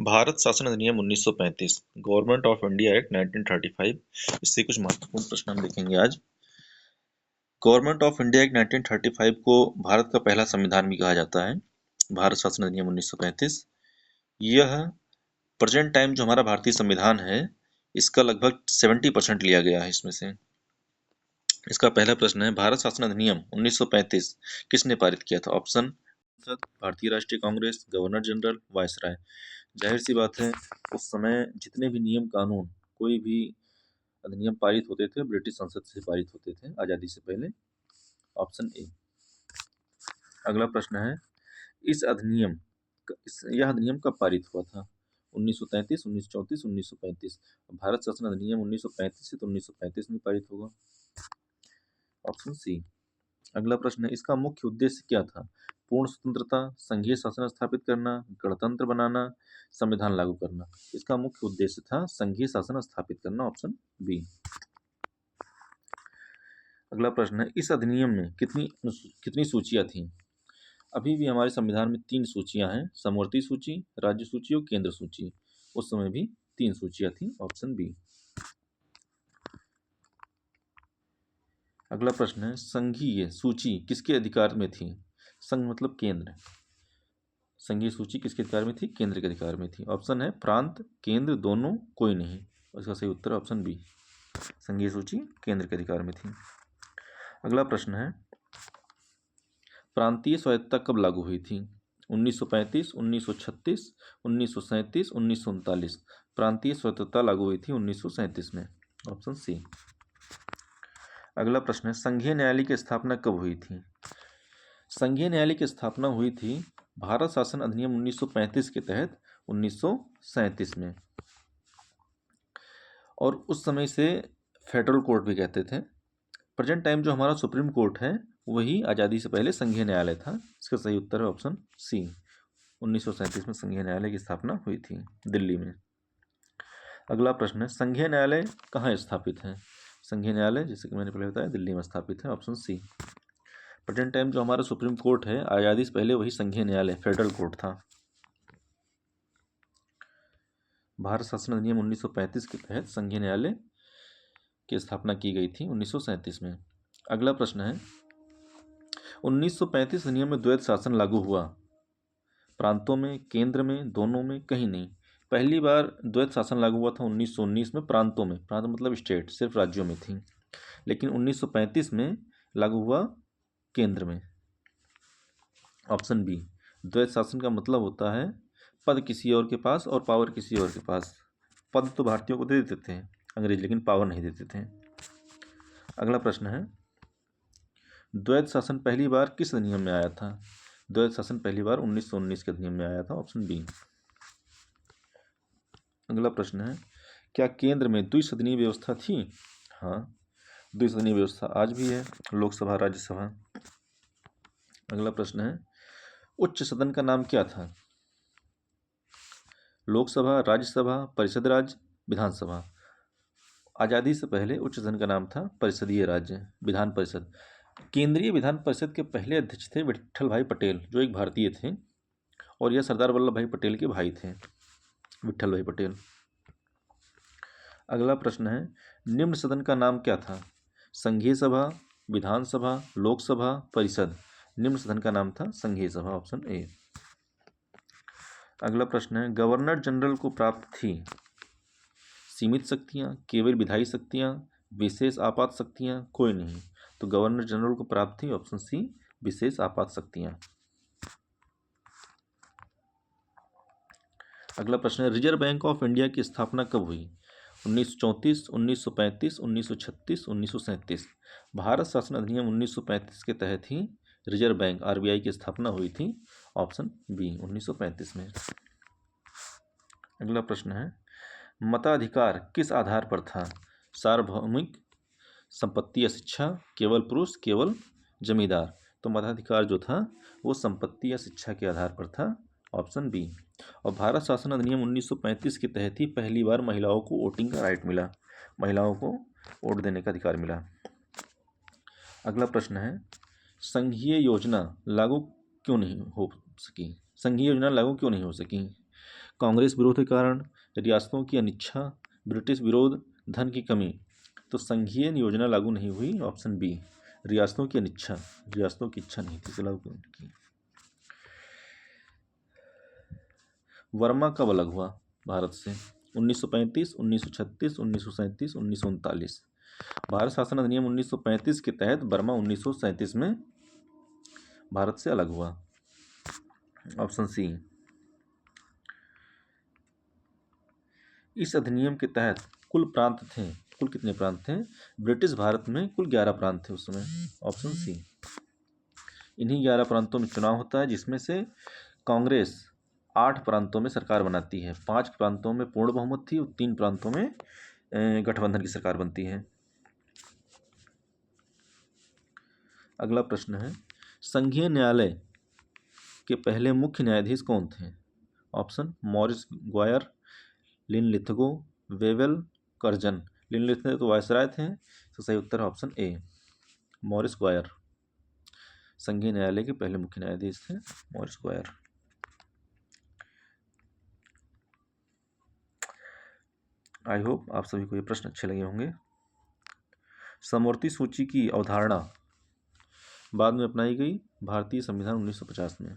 भारत शासन अधिनियम 1935 government of India act 1935 इससे कुछ महत्वपूर्ण प्रश्न हम देखेंगे आज। गवर्नमेंट ऑफ इंडिया एक्ट 1935 को भारत का पहला संविधान भी कहा जाता है। भारत शासन अधिनियम 1935 यह प्रेजेंट टाइम जो हमारा भारतीय संविधान है इसका लगभग 70% लिया गया है इसमें से। इसका पहला प्रश्न है, भारत शासन अधिनियम 1935 किसने पारित किया था? ऑप्शन भारतीय राष्ट्रीय कांग्रेस, गवर्नर जनरल, वायसराय। जाहिर सी बात है उस समय जितने भी नियम कानून कोई भी अधिनियम पारित होते थे ब्रिटिश संसद से पारित होते थे आज़ादी से पहले। Option A. अगला प्रश्न है, यह अधिनियम कब पारित हुआ था? 1933, 1934, 1935। भारत शासन अधिनियम 1935 से तो 1935 में पारित होगा। Option C. अगला प्रश्न है, इसका मुख्य उद्देश्य क्या था? पूर्ण स्वतंत्रता, संघीय शासन स्थापित करना, गणतंत्र बनाना, संविधान लागू करना। इसका मुख्य उद्देश्य था संघीय शासन स्थापित करना। Option B. अगला प्रश्न है, इस अधिनियम में कितनी सूचियां थीं? अभी भी हमारे संविधान में 3 सूचियां हैं, समवर्ती सूची, राज्य सूची और केंद्र सूची। उस समय भी 3 सूचियां थीं। Option B. अगला प्रश्न है, संघीय सूची किसके अधिकार में थी? संघ मतलब केंद्र। संघीय सूची किसके अधिकार में थी? केंद्र के अधिकार में थी। ऑप्शन है प्रांत, केंद्र, दोनों, कोई नहीं। इसका सही उत्तर ऑप्शन बी, संघीय सूची केंद्र के अधिकार में थी। अगला प्रश्न है, प्रांतीय स्वायत्तता कब लागू हुई थी? 1935, 1936, 1937, 1939। प्रांतीय स्वायत्तता लागू हुई थी 1937 में। Option C. अगला प्रश्न है, संघीय न्यायालय की स्थापना कब हुई थी? संघीय न्यायालय की स्थापना हुई थी भारत शासन अधिनियम 1935 के तहत 1937 में, और उस समय से फेडरल कोर्ट भी कहते थे। प्रेजेंट टाइम जो हमारा सुप्रीम कोर्ट है वही आज़ादी से पहले संघीय न्यायालय था। इसका सही उत्तर है ऑप्शन सी। 1937 में संघीय न्यायालय की स्थापना हुई थी दिल्ली में। अगला प्रश्न है, संघीय न्यायालय कहाँ स्थापित है? संघीय न्यायालय जैसे कि मैंने पहले बताया दिल्ली में स्थापित है। Option C. प्रेजेंट टाइम जो हमारा सुप्रीम कोर्ट है आज़ादी से पहले वही संघीय न्यायालय फेडरल कोर्ट था। भारत शासन अधिनियम 1935 के तहत संघीय न्यायालय की स्थापना की गई थी 1937 में। अगला प्रश्न है, 1935 अधिनियम में द्वैध शासन लागू हुआ? प्रांतों में, केंद्र में, दोनों में, कहीं नहीं। पहली बार द्वैध शासन लागू हुआ था 1919 में प्रांतों में। प्रांत मतलब स्टेट, सिर्फ राज्यों में थी। लेकिन 1935 में लागू हुआ केंद्र में। Option B. द्वैध शासन का मतलब होता है पद किसी और के पास और पावर किसी और के पास। पद तो भारतीयों को दे देते थे अंग्रेज, लेकिन पावर नहीं देते थे। अगला प्रश्न है, द्वैध शासन पहली बार किस अधिनियम में आया था? द्वैध शासन पहली बार 1919 के अधिनियम में आया था। Option B. अगला प्रश्न है, क्या केंद्र में द्विसदनीय व्यवस्था थी? हाँ, द्विसदनीय व्यवस्था आज भी है, लोकसभा राज्यसभा। अगला प्रश्न है, उच्च सदन का नाम क्या था? लोकसभा, राज्यसभा, परिषद राज्य, विधानसभा। आज़ादी से पहले उच्च सदन का नाम था परिषदीय राज्य, विधान परिषद। केंद्रीय विधान परिषद के पहले अध्यक्ष थे विट्ठल भाई पटेल, जो एक भारतीय थे, और यह सरदार वल्लभ भाई पटेल के भाई थे, विट्ठल भाई पटेल। अगला प्रश्न है, निम्न सदन का नाम क्या था? संघीय सभा, विधानसभा, लोकसभा, परिषद। निम्न सदन का नाम था संघीय सभा। Option A. अगला प्रश्न है, गवर्नर जनरल को प्राप्त थी सीमित शक्तियां, केवल विधायी शक्तियां, विशेष आपात शक्तियां, कोई नहीं। तो गवर्नर जनरल को प्राप्त थी ऑप्शन सी, विशेष आपात शक्तियां। अगला प्रश्न है, रिजर्व बैंक ऑफ इंडिया की स्थापना कब हुई? 1934, 1935, 1936, 1937। भारत शासन अधिनियम 1935 के तहत ही रिजर्व बैंक आरबीआई की स्थापना हुई थी। ऑप्शन बी, 1935 में। अगला प्रश्न है, मताधिकार किस आधार पर था? सार्वभौमिक, संपत्ति या शिक्षा, केवल पुरुष, केवल जमींदार। तो मताधिकार जो था वो संपत्ति या शिक्षा के आधार पर था। Option B. और भारत शासन अधिनियम 1935 के तहत ही पहली बार महिलाओं को वोटिंग का राइट मिला, महिलाओं को वोट देने का अधिकार मिला। अगला प्रश्न है, संघीय योजना लागू क्यों नहीं हो सकी? संघीय योजना लागू क्यों नहीं हो सकी? कांग्रेस विरोध के कारण, रियासतों की अनिच्छा, ब्रिटिश विरोध, धन की कमी। तो संघीय योजना लागू नहीं हुई, ऑप्शन बी। रियासतों की अनिच्छा, रियासतों की इच्छा नहीं थी तो लागू की। वर्मा कब अलग हुआ भारत से? 1935, 1936, 1937, 1939। भारत शासन अधिनियम 1935 के तहत बर्मा 1937 में भारत से अलग हुआ, ऑप्शन सी। इस अधिनियम के तहत कुल प्रांत थे, कुल कितने प्रांत थे? ब्रिटिश भारत में कुल 11 प्रांत थे उस समय, ऑप्शन सी। इन्हीं 11 प्रांतों में चुनाव होता है, जिसमें से कांग्रेस 8 प्रांतों में सरकार बनाती है। 5 प्रांतों में पूर्ण बहुमत थी और 3 प्रांतों में गठबंधन की सरकार बनती है। अगला प्रश्न है, संघीय न्यायालय के पहले मुख्य न्यायाधीश कौन थे? Option Morris Gwyer, Linlithgow, Wavell, Curzon. Linlithgow तो वायसराय थे, तो सही उत्तर है ऑप्शन ए, मॉरिस ग्वायर। संघीय न्यायालय के पहले मुख्य न्यायाधीश थे मॉरिस ग्वायर। आई होप आप सभी को ये प्रश्न अच्छे लगे होंगे। समवर्ती सूची की अवधारणा बाद में अपनाई गई भारतीय संविधान 1950 में।